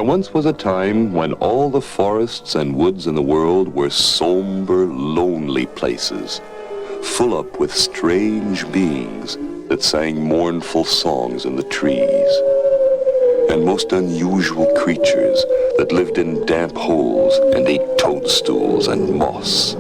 There once was a time when all the forests and woods in the world were somber, lonely places, full up with strange beings that sang mournful songs in the trees, and most unusual creatures that lived in damp holes and ate toadstools and moss.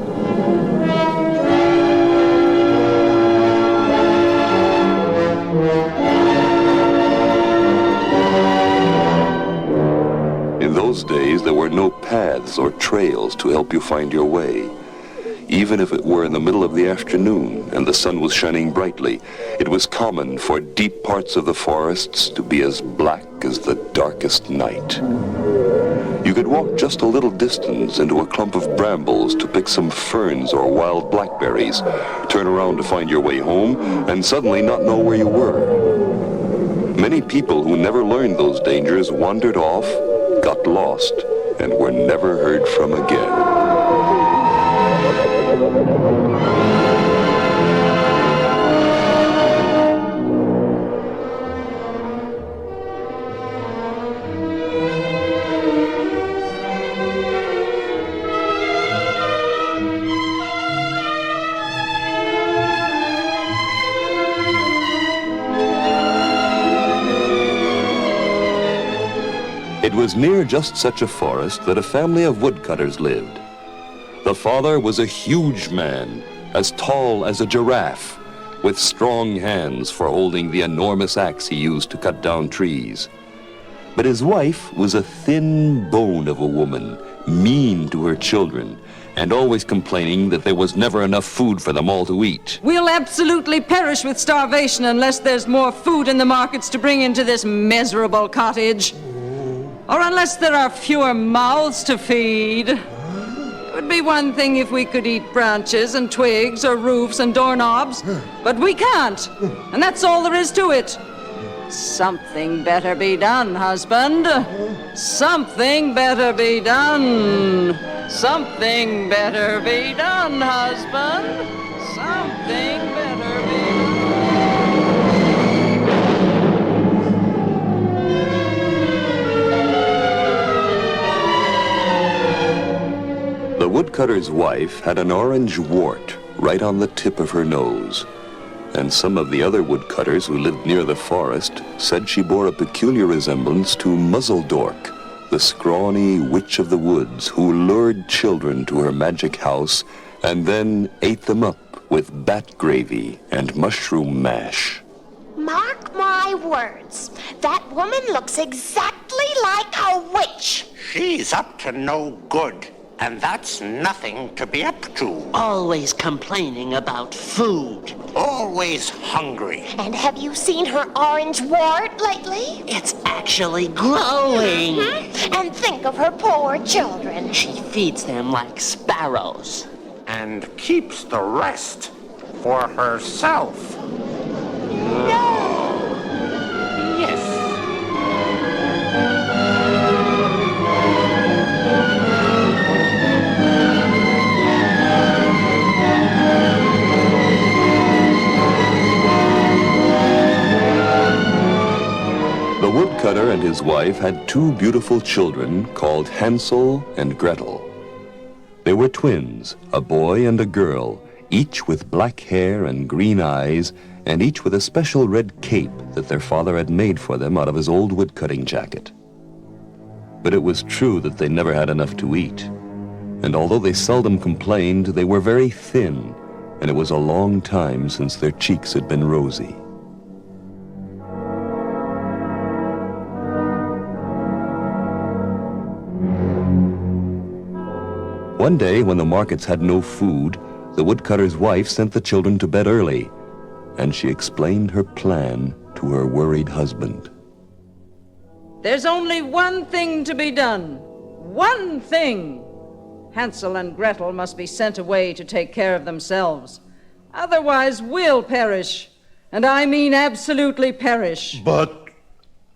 In those days, there were no paths or trails to help you find your way. Even if it were in the middle of the afternoon and the sun was shining brightly, it was common for deep parts of the forests to be as black as the darkest night. You could walk just a little distance into a clump of brambles to pick some ferns or wild blackberries, turn around to find your way home, and suddenly not know where you were. Many people who never learned those dangers wandered off, got lost, and were never heard from again. It was near just such a forest that a family of woodcutters lived. The father was a huge man, as tall as a giraffe, with strong hands for holding the enormous axe he used to cut down trees. But his wife was a thin bone of a woman, mean to her children, and always complaining that there was never enough food for them all to eat. We'll absolutely perish with starvation unless there's more food in the markets to bring into this miserable cottage. Or unless there are fewer mouths to feed. It would be one thing if we could eat branches and twigs or roofs and doorknobs, but we can't, and that's all there is to it. Something better be done, husband. Something better be done. Something better be done, husband. Something better be done. The woodcutter's wife had an orange wart right on the tip of her nose, and some of the other woodcutters who lived near the forest said she bore a peculiar resemblance to Muzzledork, the scrawny witch of the woods who lured children to her magic house and then ate them up with bat gravy and mushroom mash. Mark my words, that woman looks exactly like a witch. She's up to no good. And that's nothing to be up to. Always complaining about food. Always hungry. And have you seen her orange wart lately? It's actually growing. Mm-hmm. And think of her poor children. She feeds them like sparrows. And keeps the rest for herself. No! Yes. The woodcutter and his wife had two beautiful children called Hansel and Gretel. They were twins, a boy and a girl, each with black hair and green eyes, and each with a special red cape that their father had made for them out of his old woodcutting jacket. But it was true that they never had enough to eat, and although they seldom complained, they were very thin, and it was a long time since their cheeks had been rosy. One day, when the markets had no food, the woodcutter's wife sent the children to bed early, and she explained her plan to her worried husband. There's only one thing to be done. One thing. Hansel and Gretel must be sent away to take care of themselves. Otherwise, we'll perish. And I mean absolutely perish. But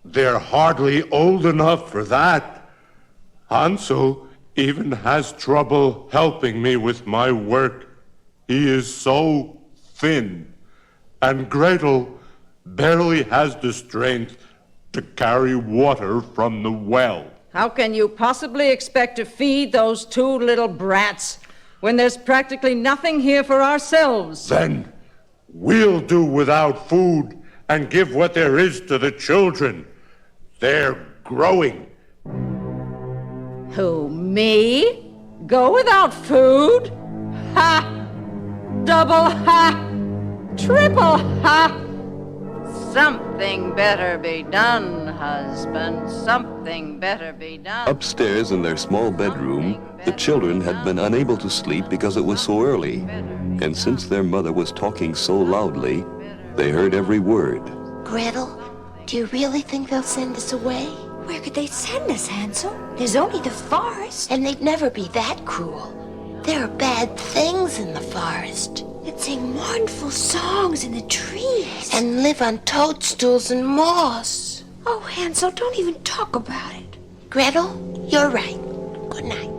they're hardly old enough for that. Hansel even has trouble helping me with my work. He is so thin. And Gretel barely has the strength to carry water from the well. How can you possibly expect to feed those two little brats when there's practically nothing here for ourselves? Then we'll do without food and give what there is to the children. They're growing. Who, me? Go without food? Ha! Double ha! Triple ha! Something better be done, husband. Something better be done. Upstairs in their small bedroom, the children had been unable to sleep because it was so early. And since their mother was talking so loudly, they heard every word. Gretel, do you really think they'll send us away? Where could they send us, Hansel? There's only the forest. And they'd never be that cruel. There are bad things in the forest. They'd sing mournful songs in the trees. And live on toadstools and moss. Oh, Hansel, don't even talk about it. Gretel, you're right. Good night.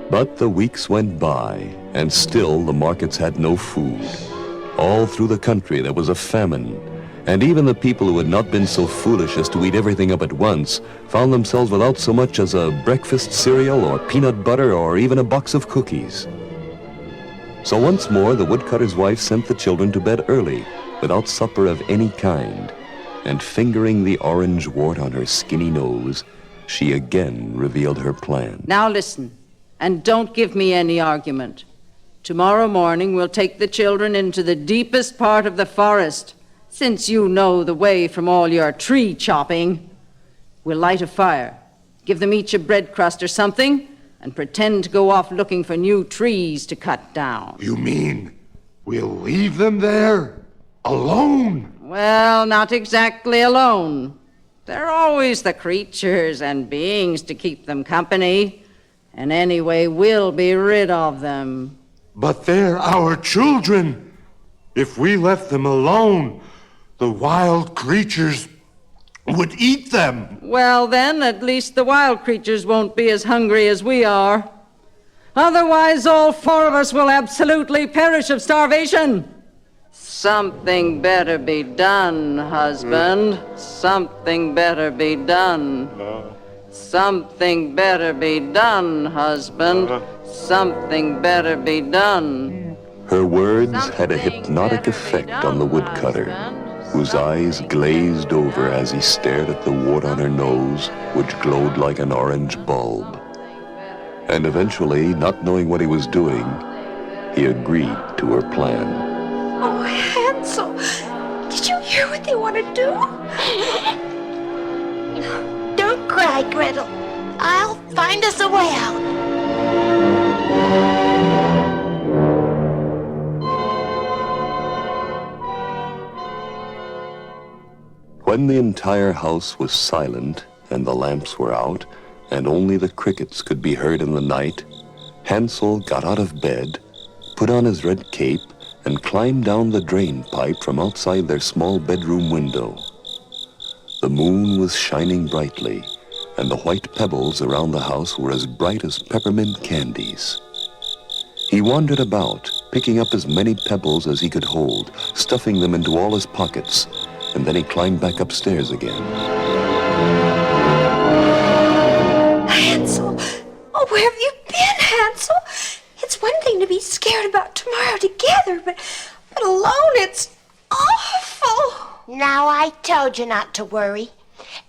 But the weeks went by, and still the markets had no food. All through the country there was a famine, and even the people who had not been so foolish as to eat everything up at once found themselves without so much as a breakfast cereal or peanut butter or even a box of cookies. So once more the woodcutter's wife sent the children to bed early, without supper of any kind, and fingering the orange wart on her skinny nose, she again revealed her plan. Now listen. And don't give me any argument. Tomorrow morning we'll take the children into the deepest part of the forest, since you know the way from all your tree chopping. We'll light a fire, give them each a bread crust or something, and pretend to go off looking for new trees to cut down. You mean we'll leave them there? Alone? Well, not exactly alone. There are always the creatures and beings to keep them company. And anyway, we'll be rid of them. But they're our children. If we left them alone, the wild creatures would eat them. Well, then, at least the wild creatures won't be as hungry as we are. Otherwise, all four of us will absolutely perish of starvation. Something better be done, husband. Something better be done. Something better be done, husband. Something better be done. Her words had a hypnotic effect on the woodcutter, whose eyes glazed over as he stared at the wart on her nose, which glowed like an orange bulb. And eventually, not knowing what he was doing, he agreed to her plan. Oh, Hansel, did you hear what they want to do? Don't cry, Gretel. I'll find us a way out. When the entire house was silent and the lamps were out, and only the crickets could be heard in the night, Hansel got out of bed, put on his red cape, and climbed down the drain pipe from outside their small bedroom window. The moon was shining brightly, and the white pebbles around the house were as bright as peppermint candies. He wandered about, picking up as many pebbles as he could hold, stuffing them into all his pockets, and then he climbed back upstairs again. Hansel! Oh, where have you been, Hansel? It's one thing to be scared about tomorrow together, but alone it's awful. Now I told you not to worry.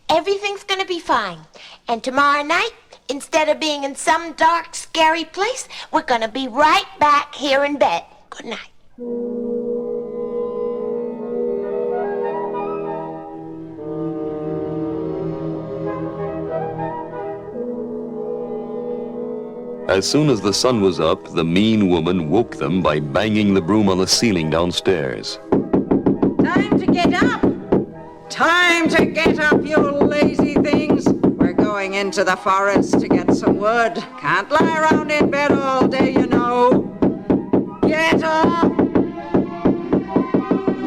Everything's gonna be fine. And tomorrow night, instead of being in some dark, scary place, we're gonna be right back here in bed. Good night. As soon as the sun was up, the mean woman woke them by banging the broom on the ceiling downstairs. Time to get up! Time to get up, you lazy things! We're going into the forest to get some wood. Can't lie around in bed all day, you know. Get up!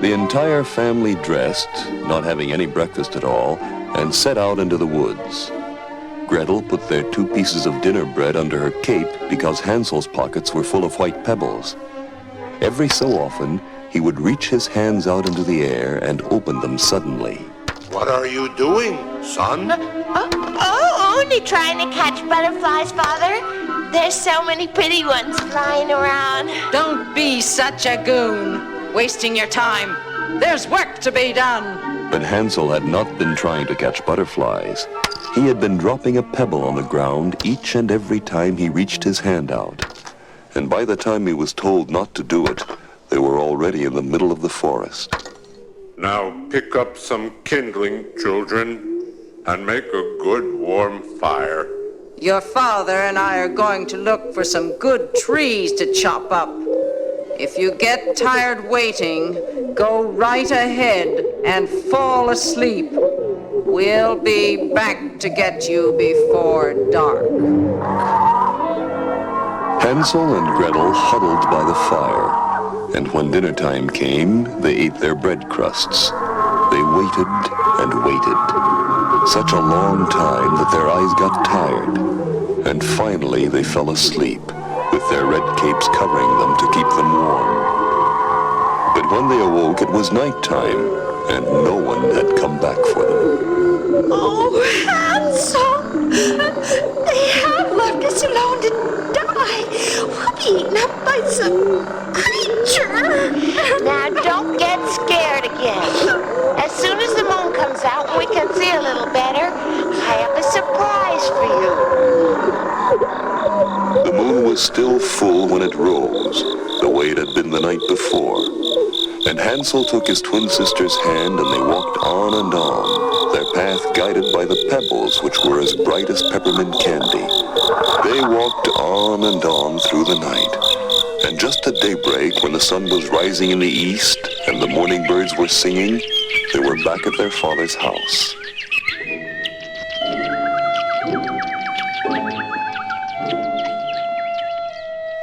The entire family dressed, not having any breakfast at all, and set out into the woods. Gretel put their 2 pieces of dinner bread under her cape because Hansel's pockets were full of white pebbles. Every so often, he would reach his hands out into the air and open them suddenly. What are you doing, son? Only trying to catch butterflies, Father. There's so many pretty ones flying around. Don't be such a goon, wasting your time. There's work to be done. But Hansel had not been trying to catch butterflies. He had been dropping a pebble on the ground each and every time he reached his hand out. And by the time he was told not to do it, they were already in the middle of the forest. Now pick up some kindling, children, and make a good warm fire. Your father and I are going to look for some good trees to chop up. If you get tired waiting, go right ahead and fall asleep. We'll be back to get you before dark. Hansel and Gretel huddled by the fire, and when dinner time came, they ate their bread crusts. They waited and waited, such a long time that their eyes got tired, and finally they fell asleep, with their red capes covering them to keep them warm. But when they awoke, it was nighttime, and no one had come back for them. Oh, Hansel! They have left us alone to die. We'll be eaten up by some creature. Now, don't get scared again. As soon as the moon comes out and we can see a little better, I have a surprise for you. The moon was still full when it rose, the way it had been the night before. And Hansel took his twin sister's hand and they walked on and on, their path guided by the pebbles which were as bright as peppermint candy. They walked on and on through the night. And just at daybreak, when the sun was rising in the east and the morning birds were singing, they were back at their father's house.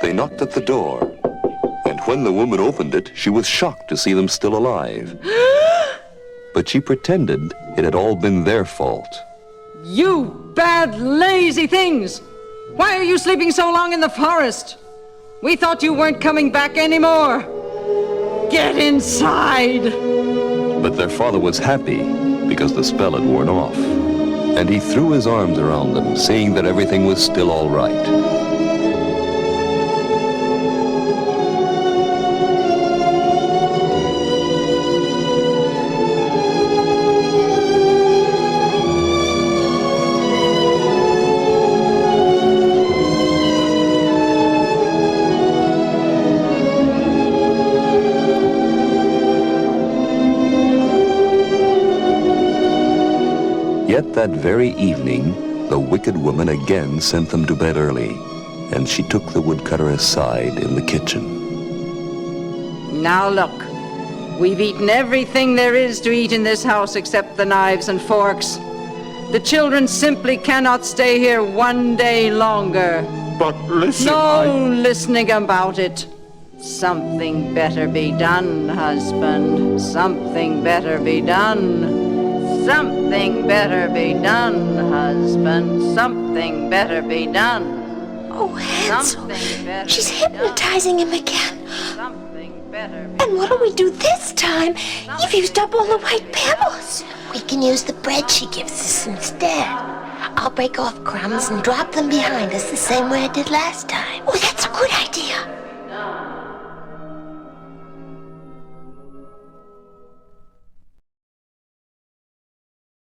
They knocked at the door. When the woman opened it, she was shocked to see them still alive. But she pretended it had all been their fault. You bad, lazy things! Why are you sleeping so long in the forest? We thought you weren't coming back anymore. Get inside! But their father was happy because the spell had worn off. And he threw his arms around them, saying that everything was still all right. Yet that very evening, the wicked woman again sent them to bed early, and she took the woodcutter aside in the kitchen. Now look, we've eaten everything there is to eat in this house except the knives and forks. The children simply cannot stay here one day longer. But listen, No listening about it. Something better be done, husband. Something better be done. Something better be done, husband. Something better be done. Oh, Hansel, she's hypnotizing him again. Something better be And what'll we do this time? You've used up all the white pebbles. We can use the bread she gives us instead. I'll break off crumbs and drop them behind us the same way I did last time. Oh, that's a good idea.